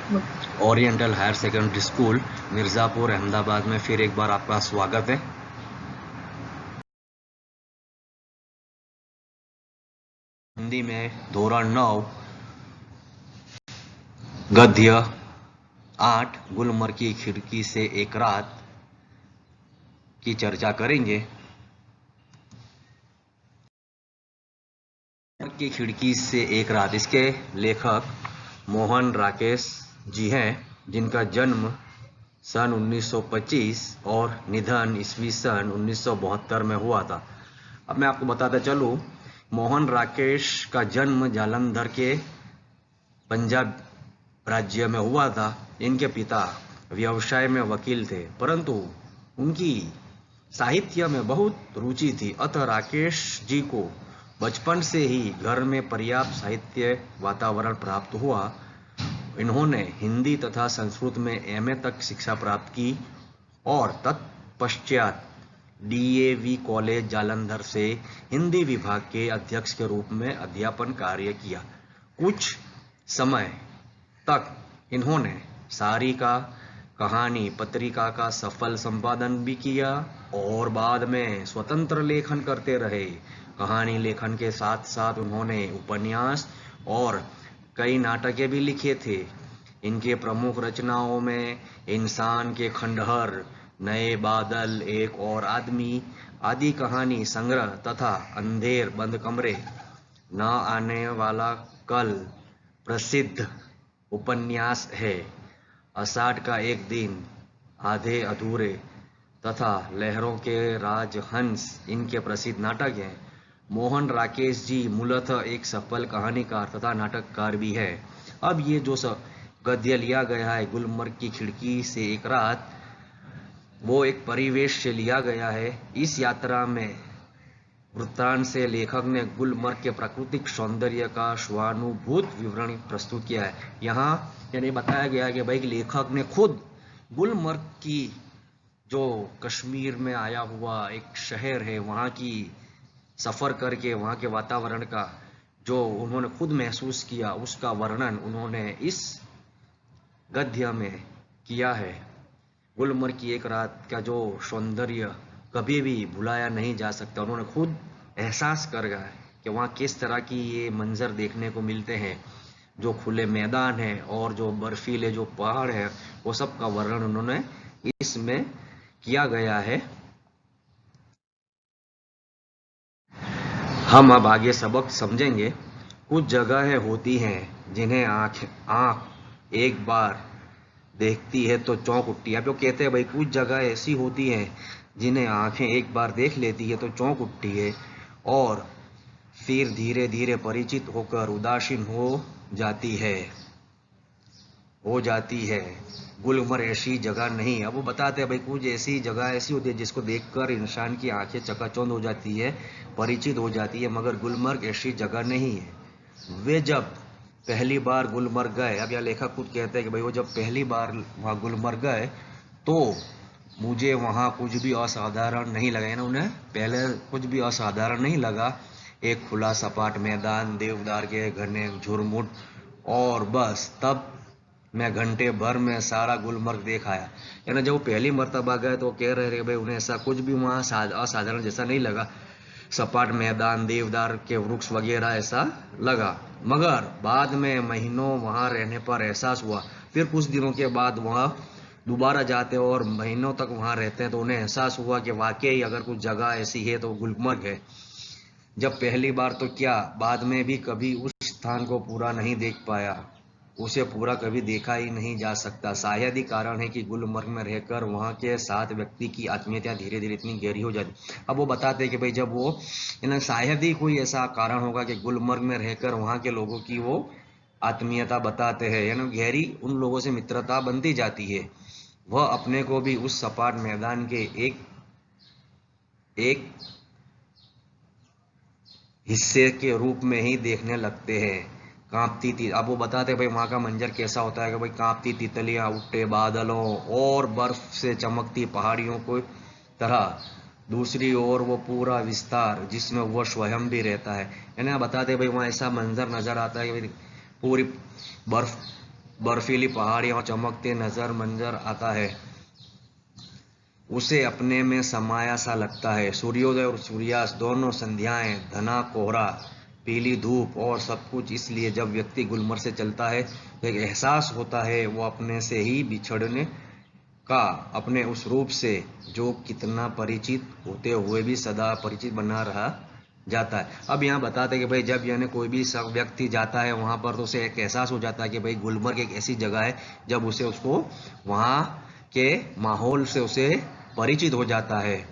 Oriental higher secondary school Mirzapur Ahmedabad में फिर एक बार आपका स्वागत है। हिंदी में धोरण 9 गद्य 8 गुलमर्ग की खिड़की से एक रात की चर्चा करेंगे। गुलमर्ग की खिड़की से एक रात, इसके लेखक मोहन राकेश जी हैं, जिनका जन्म सन 1925 और निधन ईस्वी सन 1972 में हुआ था। अब मैं आपको बताता चलूं, मोहन राकेश का जन्म जालंधर के पंजाब राज्य में हुआ था। इनके पिता व्यवसाय में वकील थे, परंतु उनकी साहित्य में बहुत रुचि थी। अतः राकेश जी को बचपन से ही घर में पर्याप्त साहित्य वातावरण प्राप्त हुआ। इन्होंने हिंदी तथा संस्कृत में एमए तक शिक्षा प्राप्त की और तत्पश्चात डीएवी कॉलेज जालंधर से हिंदी विभाग के अध्यक्ष के रूप में अध्यापन कार्य किया। कुछ समय तक इन्होंने सारिका कहानी पत्रिका का सफल संपादन भी किया और बाद में स्वतंत्र लेखन करते रहे। कहानी लेखन के साथ साथ उन्होंने उपन्यास और कई नाटकें भी लिखे थे। इनके प्रमुख रचनाओं में इंसान के खंडहर, नए बादल, एक और आदमी आदि कहानी संग्रह तथा अंधेर बंद कमरे, न आने वाला कल प्रसिद्ध उपन्यास है। आषाढ़ का एक दिन, आधे अधूरे तथा लहरों के राजहंस इनके प्रसिद्ध नाटक हैं। मोहन राकेश जी मूलतः एक सफल कहानीकार तथा नाटककार भी है। अब ये जो गद्य लिया गया है, गुलमर्ग की खिड़की से एक रात, वो एक परिवेश से लिया गया है। इस यात्रा में वृत्तांत से लेखक ने गुलमर्ग के प्राकृतिक सौंदर्य का स्वानुभूत विवरण प्रस्तुत किया है। यहाँ यानी बताया गया है कि भाई लेखक ने खुद गुलमर्ग की, जो कश्मीर में आया हुआ एक शहर है, वहाँ की सफ़र करके वहाँ के वातावरण का जो उन्होंने खुद महसूस किया, उसका वर्णन उन्होंने इस गद्य में किया है। गुलमर्ग की एक रात का जो सौंदर्य कभी भी भुलाया नहीं जा सकता। उन्होंने खुद एहसास कर गया कि वहाँ किस तरह की ये मंजर देखने को मिलते हैं, जो खुले मैदान है और जो बर्फीले जो पहाड़ है, वो सब का वर्णन उन्होंने इसमें किया गया है। हम अब आगे सबक समझेंगे। कुछ जगहें होती हैं जिन्हें आंख एक बार देखती है तो चौंक उठती है। अब जो कहते हैं भाई, कुछ जगह ऐसी होती हैं जिन्हें आंखें एक बार देख लेती है तो चौंक उठती है और फिर धीरे धीरे परिचित होकर उदासीन हो जाती है। गुलमर्ग ऐसी जगह नहीं। अब वो बताते हैं भाई, कुछ ऐसी जगह ऐसी होती है जिसको देखकर इंसान की आंखें चकाचौंध हो जाती है, परिचित हो जाती है, मगर गुलमर्ग ऐसी जगह नहीं है। वे जब पहली बार गुलमर्ग गए, अब यह लेखक खुद कहते हैं कि भाई वो जब पहली बार वहाँ गुलमर्ग गए तो मुझे वहाँ कुछ भी असाधारण नहीं लगा। ना उन्हें पहले कुछ भी असाधारण नहीं लगा। एक खुला सपाट मैदान, देवदार के घने झुरमुट, और बस तब मैं घंटे भर में सारा गुलमर्ग देख आया। यानी जब वो पहली मर्तबा गए तो कह रहे थे भाई उन्हें ऐसा कुछ भी वहाँ असाधारण जैसा नहीं लगा। सपाट मैदान, देवदार के वृक्ष वगैरह ऐसा लगा, मगर बाद में महीनों वहाँ रहने पर एहसास हुआ। फिर कुछ दिनों के बाद वहाँ दोबारा जाते और महीनों तक वहाँ रहते हैं तो उन्हें एहसास हुआ कि वाकई अगर कुछ जगह ऐसी है तो गुलमर्ग है। जब पहली बार तो क्या, बाद में भी कभी उस स्थान को पूरा नहीं देख पाया, उसे पूरा कभी देखा ही नहीं जा सकता। शायद ही कारण है कि गुलमर्ग में रहकर वहाँ के साथ व्यक्ति की आत्मीयता धीरे धीरे इतनी गहरी हो जाती। अब वो बताते हैं कि भाई जब वो शायद ही कोई ऐसा कारण होगा कि गुलमर्ग में रहकर वहाँ के लोगों की वो आत्मीयता बताते हैं, यानी गहरी उन लोगों से मित्रता बनती जाती है। वह अपने को भी उस सपाट मैदान के एक हिस्से के रूप में ही देखने लगते हैं। कांपती थी, अब वो बताते हैं भाई वहाँ का मंजर कैसा होता है कि भाई कांपती तितलियां, उठते बादलों और बर्फ से चमकती पहाड़ियों को तरह। दूसरी ओर वो पूरा विस्तार जिसमें वह स्वयं भी रहता है। यानी बताते हैं भाई वहाँ ऐसा मंजर नजर आता है कि पूरी बर्फ बर्फीली पहाड़ियां और चमकते नजर मंजर आता है, उसे अपने में समाया सा लगता है। सूर्योदय और सूर्यास्त दोनों संध्याएं, घना कोहरा, पीली धूप और सब कुछ। इसलिए जब व्यक्ति गुलमर्ग से चलता है तो एक एहसास होता है वो अपने से ही बिछड़ने का, अपने उस रूप से जो कितना परिचित होते हुए भी सदा परिचित बना रहा जाता है। अब यहाँ बताते हैं कि भाई जब यानी कोई भी सब व्यक्ति जाता है वहाँ पर तो उसे एक एहसास हो जाता है कि भाई गुलमर्ग एक ऐसी जगह है, जब उसे उसको वहाँ के माहौल से उसे परिचित हो जाता है।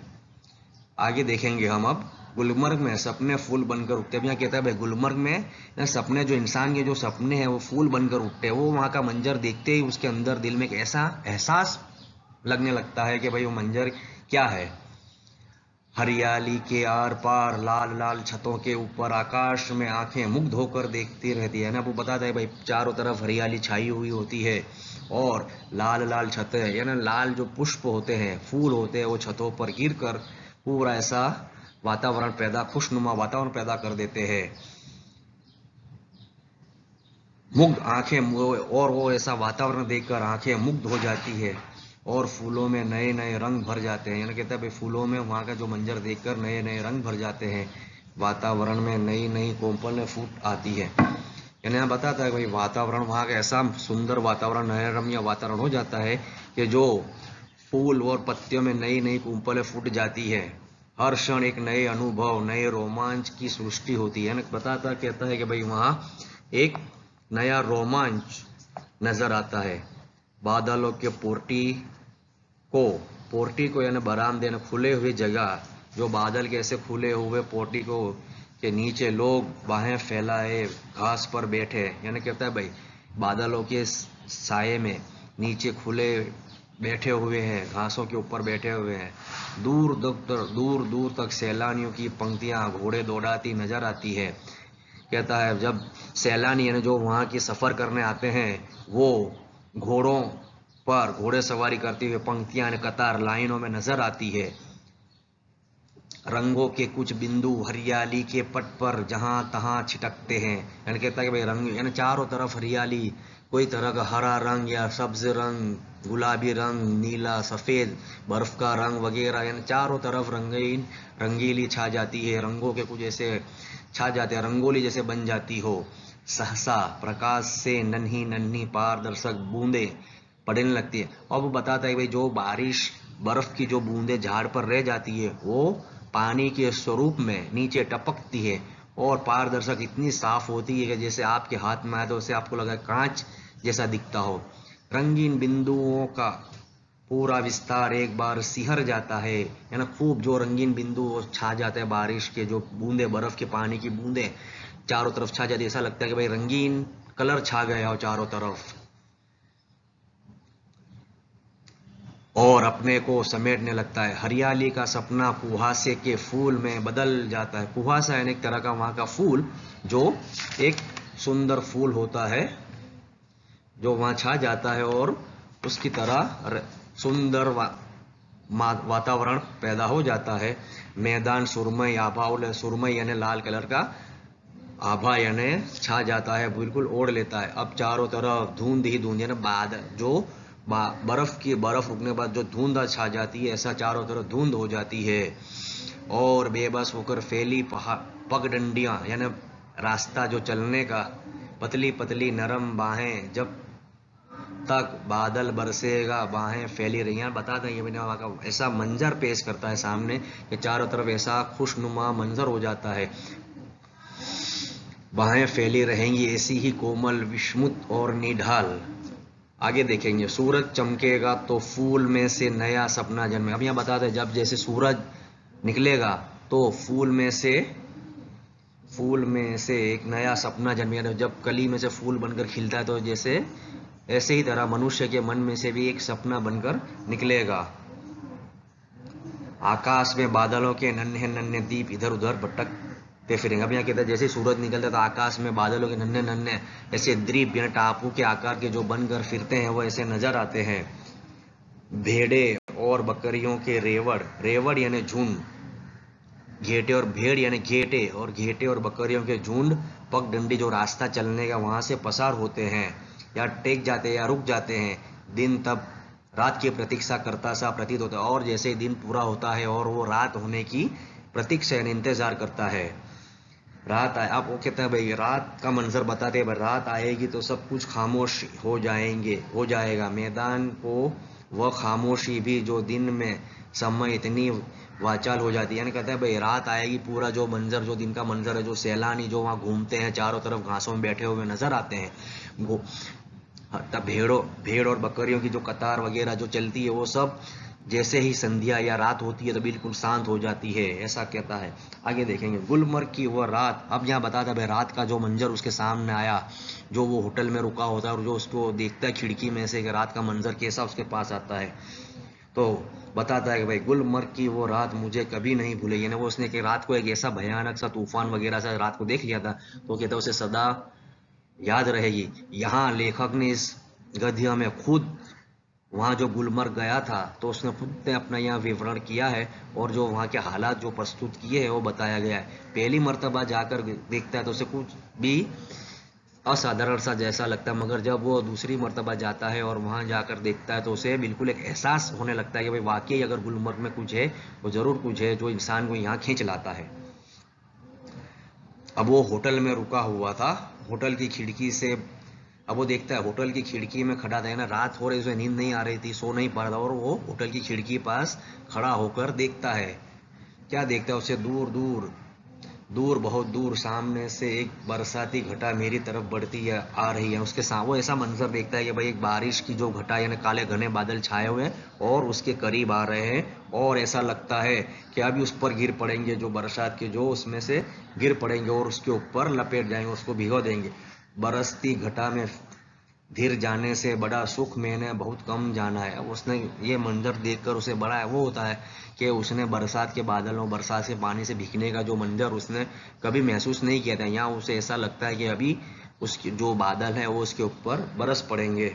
आगे देखेंगे हम अब गुलमर्ग में सपने फूल बनकर उठते हैं। यहाँ कहता है भाई गुलमर्ग में सपने, जो इंसान के जो सपने हैं वो फूल बनकर उठते हैं। वो वहाँ का मंजर देखते ही उसके अंदर दिल में एक ऐसा एहसास लगने लगता है कि भाई वो मंजर क्या है। हरियाली के आर पार, लाल लाल छतों के ऊपर, आकाश में आंखें मुग्ध होकर देखती रहती है ना। वो बताता है भाई चारों तरफ हरियाली छाई हुई होती है और लाल लाल छतें, यानी लाल जो पुष्प होते हैं, फूल होते हैं, वो छतों पर गिरकर पूरा ऐसा वातावरण पैदा, खुशनुमा वातावरण पैदा कर देते हैं। मुग्ध आंखें, और वो ऐसा वातावरण देखकर आंखें मुग्ध हो जाती है और फूलों में नए नए रंग भर जाते हैं। यानी कहता है भाई फूलों में वहाँ का जो मंजर देखकर नए नए रंग भर जाते हैं, वातावरण में नई नई कोमल फूट आती है। यानी यहाँ बताता है भाई वातावरण वहाँ का ऐसा सुंदर वातावरण, नया रम्य वातावरण हो जाता है कि जो फूल और पत्तियों में नई नई कुंपलें फूट जाती है। हर क्षण एक नए अनुभव, नए रोमांच की सृष्टि होती है। बताता कहता है कि भाई वहाँ एक नया रोमांच नजर आता है। बादलों के पोर्टिको यानी बरामदे ने खुले हुए जगह, जो बादल के ऐसे खुले हुए पोर्टिको के नीचे लोग बाहें फैलाए घास पर बैठे। यानी कहता है भाई बादलों के साये में नीचे खुले बैठे हुए हैं, घासों के ऊपर बैठे हुए हैं। दूर दूर तक सैलानियों की पंक्तियां घोड़े दौड़ाती नजर आती है। कहता है जब सैलानी यानी जो वहाँ की सफर करने आते हैं वो घोड़ों पर घोड़े सवारी करते हुए पंक्तियां कतार लाइनों में नजर आती है। रंगों के कुछ बिंदु हरियाली के पट पर जहां तहां छिटकते हैं। यानी कहता है कि भाई रंग, यानी चारों तरफ हरियाली, कोई तरह का हरा रंग या सब्ज रंग, गुलाबी रंग, नीला, सफेद, बर्फ का रंग वगैरह, यानी चारों तरफ रंगीली छा जाती है। रंगों के कुछ ऐसे छा जाते हैं, रंगोली जैसे बन जाती हो। सहसा प्रकाश से नन्ही नन्ही पारदर्शक बूंदे पड़ने लगती है। और वो बताता है भाई जो बारिश, बर्फ की जो बूंदे झाड़ पर रह जाती है वो पानी के स्वरूप में नीचे टपकती है और पारदर्शक इतनी साफ होती है कि जैसे आपके हाथ में आए तो उसे आपको लगा कांच जैसा दिखता हो। रंगीन बिंदुओं का पूरा विस्तार एक बार सिहर जाता है, यानी खूब जो रंगीन बिंदु छा जाते हैं, बारिश के जो बूंदे, बर्फ के पानी की बूंदे चारों तरफ छा जाती है। ऐसा लगता है कि भाई रंगीन कलर छा गया हो चारों तरफ और अपने को समेटने लगता है। हरियाली का सपना कुहासे के फूल में बदल जाता है। कुहासा यानी एक तरह का वहां का फूल, जो एक सुंदर फूल होता है जो वहां छा जाता है और उसकी तरह सुंदर वातावरण पैदा हो जाता है। मैदान सुरमई आभा, सुरमई यानी लाल कलर का, आभा यानी छा जाता है, बिल्कुल ओढ़ लेता है। अब चारों तरफ धुंध ही धुंध, यानी बाद जो बर्फ रुकने के बाद जो धुंध छा जाती है, ऐसा चारों तरफ धुंध हो जाती है और बेबस होकर फैली पगडंडियां, यानी रास्ता जो चलने का, पतली पतली नरम बाहें, जब तक बादल बरसेगा बाहें फैली रही हैं। बता दें ये मैंने वहाँ का ऐसा मंजर पेश करता है सामने कि चारों तरफ ऐसा खुशनुमा मंजर हो जाता है। बाहें फैली रहेंगी ऐसी ही कोमल, विस्मुत और निढाल। आगे देखेंगे सूरज चमकेगा तो फूल में से नया सपना जन्मे। अब यहाँ बताते हैं जब जैसे सूरज निकलेगा तो फूल में से एक नया सपना जन्मे। जब कली में से फूल बनकर खिलता है तो जैसे ऐसे ही तरह मनुष्य के मन में से भी एक सपना बनकर निकलेगा। आकाश में बादलों के नन्हे नन्हे दीप इधर उधर भटकते फिरेंगे। अब यहाँ कहता है जैसे सूरज निकलता है तो आकाश में बादलों के नन्हे नन्हे ऐसे द्वीप यानी टापू के आकार के जो बनकर फिरते हैं वो ऐसे नजर आते हैं। भेड़े और बकरियों के रेवड़ यानी झुंड, घेटे और भेड़ यानी घेटे, और घेटे और बकरियों के झुंड पगडंडी जो रास्ता चलने का वहां से पसार होते हैं। या टेक जाते हैं या रुक जाते हैं, दिन तब रात की प्रतीक्षा करता सा प्रतीत होता है। और जैसे दिन पूरा होता है और वो रात होने की प्रतीक्षा यानी इंतजार करता है, रात आए। अब वो कहता है भाई रात का मंजर बताते हैं, भाई रात आएगी तो सब कुछ खामोश हो जाएगा। मैदान को वह खामोशी भी जो दिन में समय इतनी वाचाल हो जाती है। यानी कहता है भाई रात आएगी, पूरा जो मंजर, जो दिन का मंजर है, जो सैलानी जो वहाँ घूमते हैं, चारों तरफ घासों में बैठे हुए नजर आते हैं, वो तब भेड़ और बकरियों की जो कतार वगैरह जो चलती है, वो सब जैसे ही संध्या या रात होती है तो बिल्कुल शांत हो जाती है, ऐसा कहता है। आगे देखेंगे गुलमर्ग की वह रात। अब यहाँ बताता है रात का जो मंजर उसके सामने आया, जो वो होटल में रुका होता है और जो उसको देखता है खिड़की में से कि रात का मंजर कैसा उसके पास आता है, तो बताता है कि भाई गुलमर्ग की वो रात मुझे कभी नहीं भूलेगी। यानी वो उसने कि रात को एक ऐसा भयानक सा तूफान वगैरह सा रात को देख लिया था, तो कहता है उसे सदा याद रहेगी। यहाँ लेखक ने इस गद्य में खुद वहाँ जो गुलमर्ग गया था तो उसने खुद ने अपना यहाँ विवरण किया है और जो वहाँ के हालात जो प्रस्तुत किए हैं वो बताया गया है। पहली मर्तबा जाकर देखता है तो उसे कुछ भी असाधारण सा जैसा लगता है, मगर जब वो दूसरी मर्तबा जाता है और वहाँ जाकर देखता है तो उसे बिल्कुल एक एहसास होने लगता है कि भाई वाकई अगर गुलमर्ग में कुछ है तो जरूर कुछ है जो इंसान को यहाँ खींच लाता है। अब वो होटल में रुका हुआ था, होटल की खिड़की से अब वो देखता है, होटल की खिड़की में खड़ा था ना, रात हो रही, उसे नींद नहीं आ रही थी, सो नहीं पा रहा था, और वो होटल की खिड़की पास खड़ा होकर देखता है। क्या देखता है, उसे दूर दूर दूर बहुत दूर सामने से एक बरसाती घटा मेरी तरफ बढ़ती है आ रही है। उसके साथ वो ऐसा मंजर देखता है कि भाई एक बारिश की जो घटा यानी काले घने बादल छाए हुए हैं और उसके करीब आ रहे हैं, और ऐसा लगता है कि अभी उस पर गिर पड़ेंगे, जो बरसात के जो उसमें से गिर पड़ेंगे और उसके ऊपर लपेट जाएंगे, उसको भिगो देंगे। बरसती घटा में धीर जाने से बड़ा सुख मैंने बहुत कम जाना है। उसने ये मंजर देखकर उसे बड़ा वो होता है कि उसने बरसात के बादलों, बरसात के पानी से भीगने का जो मंजर उसने कभी महसूस नहीं किया था। यहाँ उसे ऐसा लगता है कि अभी उसके जो बादल है वो उसके ऊपर बरस पड़ेंगे।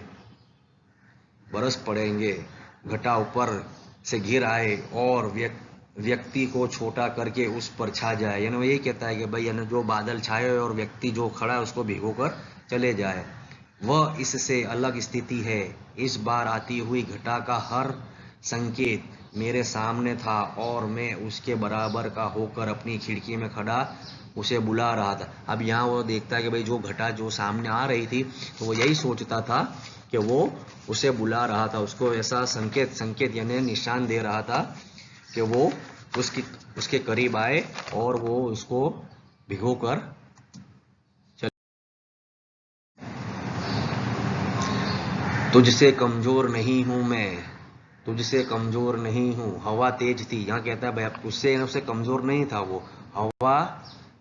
घटा ऊपर से गिर आए और व्यक्ति को छोटा करके उस पर छा जाए। यानी वो यही कहता है कि भाई यानी जो बादल छाए हुए और व्यक्ति जो खड़ा है उसको भिगोकर चले जाए। वह इससे अलग स्थिति है। इस बार आती हुई घटा का हर संकेत मेरे सामने था और मैं उसके बराबर का होकर अपनी खिड़की में खड़ा उसे बुला रहा था। अब यहाँ वो देखता है कि भाई जो घटा जो सामने आ रही थी तो वो यही सोचता था कि वो उसे बुला रहा था, उसको ऐसा संकेत यानी निशान दे रहा था कि वो उसके करीब आए और वो उसको भिगोकर। तुझसे कमजोर नहीं हूं मैं, तुझसे कमजोर नहीं हूं। हवा तेज थी, यहाँ कहता है भाई अब उससे कमजोर नहीं था वो, हवा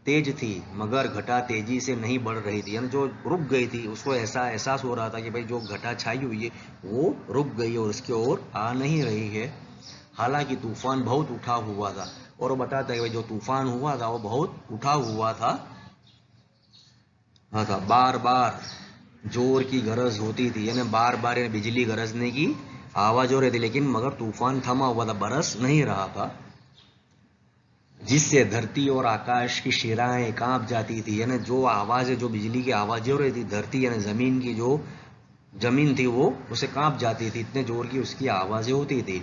तेज थी मगर घटा तेजी से नहीं बढ़ रही थी। यानी जो रुक गई थी उसको ऐसा एहसास हो रहा था कि भाई जो घटा छाई हुई है वो रुक गई और उसकी ओर आ नहीं रही है। हालांकि तूफान बहुत उठा हुआ था, और वो बताता है कि भाई जो तूफान हुआ था वो बहुत उठा हुआ था। हाँ था, बार बार जोर की गरज होती थी, यानी बार बार बिजली गरजने की आवाज हो रही थी, लेकिन मगर तूफान थमा हुआ था, बरस नहीं रहा था, जिससे धरती और आकाश की शिराएं कांप जाती थी। यानी जो आवाज जो बिजली की आवाजें हो रही थी, धरती यानी जमीन की जो जमीन थी वो उसे कांप जाती थी, इतने जोर की उसकी आवाजें होती थी।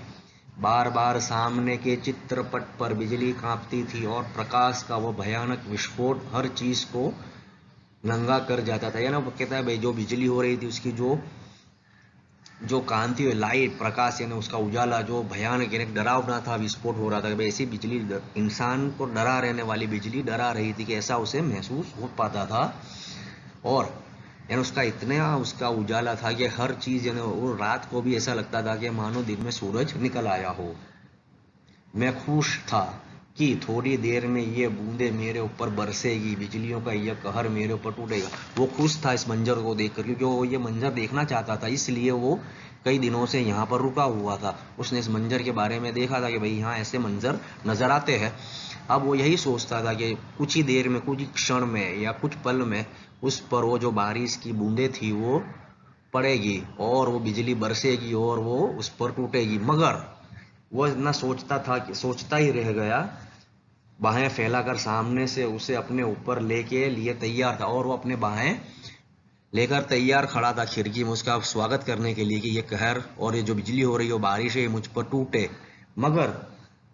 बार बार सामने के चित्रपट पर बिजली कांपती थी और प्रकाश का वो भयानक विस्फोट हर चीज को नंगा कर जाता था। यानी वो कहता है भाई जो बिजली हो रही थी उसकी जो कांति हुई लाइट प्रकाश यानी उसका उजाला जो भयानक यानी डरावना था, विस्फोट हो रहा था। भाई ऐसी बिजली इंसान को डरा रहने वाली बिजली डरा रही थी कि ऐसा उसे महसूस हो पाता था। और यानी उसका इतना उसका उजाला था कि हर चीज यानी वो रात को भी ऐसा लगता था कि मानो दिन में सूरज निकल आया हो। मैं खुश था कि थोड़ी देर में ये बूंदे मेरे ऊपर बरसेगी, बिजलियों का यह कहर मेरे ऊपर टूटेगा। वो खुश था इस मंजर को देखकर, क्योंकि वो ये मंजर देखना चाहता था, इसलिए वो कई दिनों से यहाँ पर रुका हुआ था। उसने इस मंजर के बारे में देखा था कि भाई यहाँ ऐसे मंजर नजर आते हैं। अब वो यही सोचता था कि कुछ ही देर में, कुछ ही क्षण में या कुछ पल में उस पर वो जो बारिश की बूंदे थी वो पड़ेगी और वो बिजली बरसेगी और वो उस पर टूटेगी। मगर वो इतना सोचता था कि सोचता ही रह गया, बाहें फैलाकर सामने से उसे अपने ऊपर लेके लिए तैयार था, और वो अपने बाहें लेकर तैयार खड़ा था खिड़की में उसका स्वागत करने के लिए कि ये कहर और ये जो बिजली हो रही है, बारिश है, मुझ पर टूटे। मगर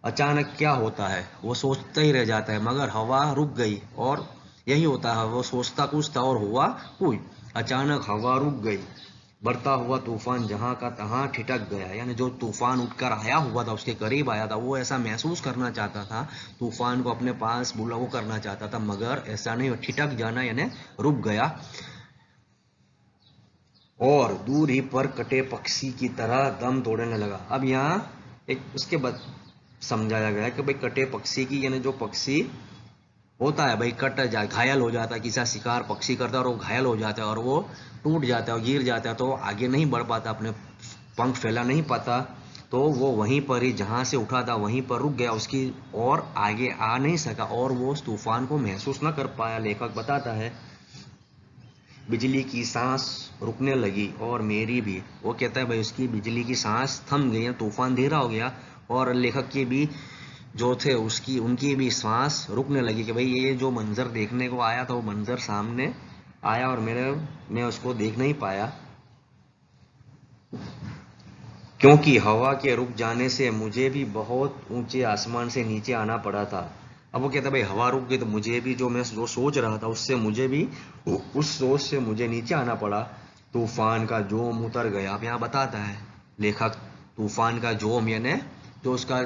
अचानक क्या होता है, वो सोचता ही रह जाता है। मगर हवा रुक गई और यही होता है, वो सोचता कुछ था और हुआ कुछ। अचानक हवा रुक गई, बढ़ता हुआ तूफान जहां का तहां ठिठक गया। यानी जो तूफान उठकर आया हुआ था, उसके करीब आया था, वो ऐसा महसूस करना चाहता था, तूफान को अपने पास बुलाओ करना चाहता था, मगर ऐसा नहीं, ठिठक जाना यानी रुक गया और दूर ही पर कटे पक्षी की तरह दम तोड़ने लगा। अब यहाँ एक उसके बाद समझाया गया कि भाई कटे पक्षी की, यानी जो पक्षी होता है भाई, कट जाए, घायल हो जाता है, किसी शिकार पक्षी करता है और वो घायल हो जाता है और वो टूट जाता है और गिर जाता है, तो आगे नहीं बढ़ पाता, अपने पंख फैला नहीं पाता, तो वो वहीं पर ही जहां से उठा था वहीं पर रुक गया, उसकी और आगे आ नहीं सका और वो उस तूफान को महसूस न कर पाया। लेखक बताता है बिजली की सांस रुकने लगी और मेरी भी। वो कहता है भाई उसकी बिजली की सांस थम गई, तूफान धीरा हो गया और लेखक की भी जो थे उनकी भी सांस रुकने लगी कि भाई ये जो मंजर देखने को आया था वो मंजर सामने आया और मैं उसको देख नहीं पाया, क्योंकि हवा के रुक जाने से मुझे भी बहुत ऊंचे आसमान से नीचे आना पड़ा था। अब वो कहता भाई हवा रुक गई तो मुझे भी जो सोच रहा था उससे मुझे भी उस सोच से मुझे नीचे आना पड़ा। तूफान का जोम उतर गया। अब यहाँ बताता है लेखक तूफान का जोम यानी जो उसका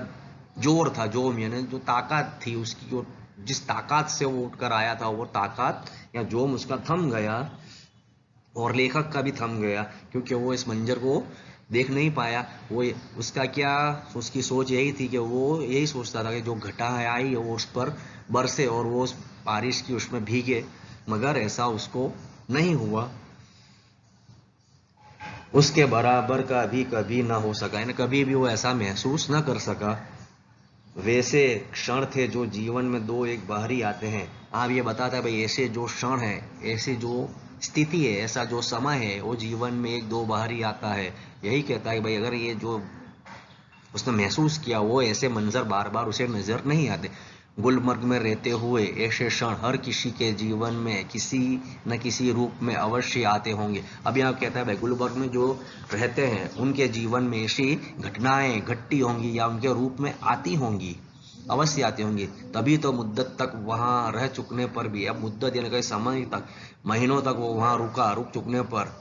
जोर था, जोम यानी जो ताकत थी उसकी, जो जिस ताकत से वो उठकर आया था वो ताकत या जोम उसका थम गया और लेखक का भी थम गया, क्योंकि वो इस मंजर को देख नहीं पाया। वो उसका क्या, उसकी सोच यही थी कि वो यही सोचता था कि जो घटा है आई वो उस पर बरसे और वो उस बारिश की उसमें भीगे, मगर ऐसा उसको नहीं हुआ, उसके बराबर का भी कभी ना हो सका, यानी कभी भी वो ऐसा महसूस ना कर सका। वैसे क्षण थे जो जीवन में दो एक बार ही आते हैं। आप ये बताता है भाई ऐसे जो क्षण है, ऐसे जो स्थिति है, ऐसा जो समय है वो जीवन में एक दो बार ही आता है। यही कहता है भाई अगर ये जो उसने महसूस किया वो ऐसे मंजर बार बार उसे नजर नहीं आते। गुलमर्ग में रहते हुए ऐसे क्षण हर किसी के जीवन में किसी न किसी रूप में अवश्य आते होंगे। अब यहाँ कहता है भाई गुलमर्ग में जो रहते हैं उनके जीवन में ऐसी घटनाएं घटती होंगी या उनके रूप में आती होंगी, अवश्य आती होंगी। तभी तो मुद्दत तक वहां रह चुकने पर भी, अब मुद्दत यानी कई समय तक, महीनों तक वो वहां रुक चुकने पर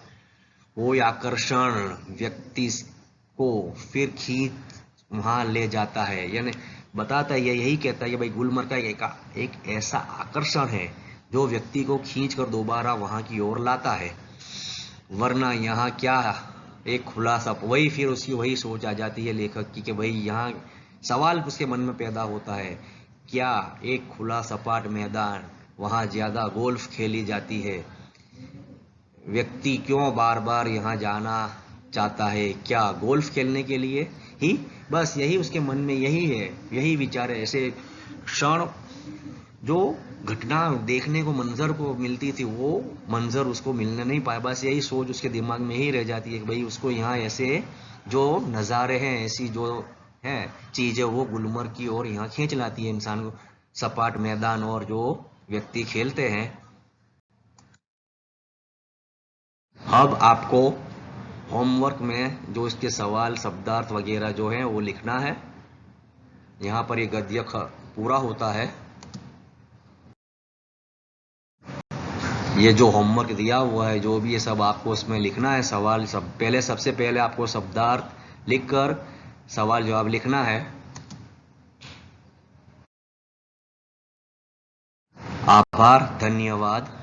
वो आकर्षण व्यक्ति को फिर खींच वहां ले जाता है। यानी बताता है यही कहता है कि भाई गुलमर्ग का एक ऐसा आकर्षण है जो व्यक्ति को खींचकर दोबारा वहां की ओर लाता है। वरना यहाँ क्या, एक खुलासा वही, फिर उसकी वही सोच आ जाती है लेखक की कि भाई यहाँ सवाल उसके मन में पैदा होता है, क्या एक खुला सपाट मैदान, वहां ज्यादा गोल्फ खेली जाती है, व्यक्ति क्यों बार बार यहाँ जाना चाहता है, क्या गोल्फ खेलने के लिए ही? बस यही उसके मन में यही है, यही विचार है। ऐसे क्षण जो घटना देखने को मंजर को मिलती थी वो मंजर उसको मिलने नहीं पाया, बस यही सोच उसके दिमाग में ही रह जाती है कि भाई उसको यहाँ ऐसे जो नज़ारे हैं, ऐसी जो है चीजें वो गुलमर्ग की ओर यहाँ खींच लाती है इंसान को, सपाट मैदान और जो व्यक्ति खेलते हैं। अब आपको होमवर्क में जो इसके सवाल शब्दार्थ वगैरह जो है वो लिखना है। यहाँ पर ये गद्य पूरा होता है। ये जो होमवर्क दिया हुआ है जो भी ये सब आपको इसमें लिखना है, सवाल सब पहले, सबसे पहले आपको शब्दार्थ लिखकर सवाल जवाब लिखना है। आभार, धन्यवाद।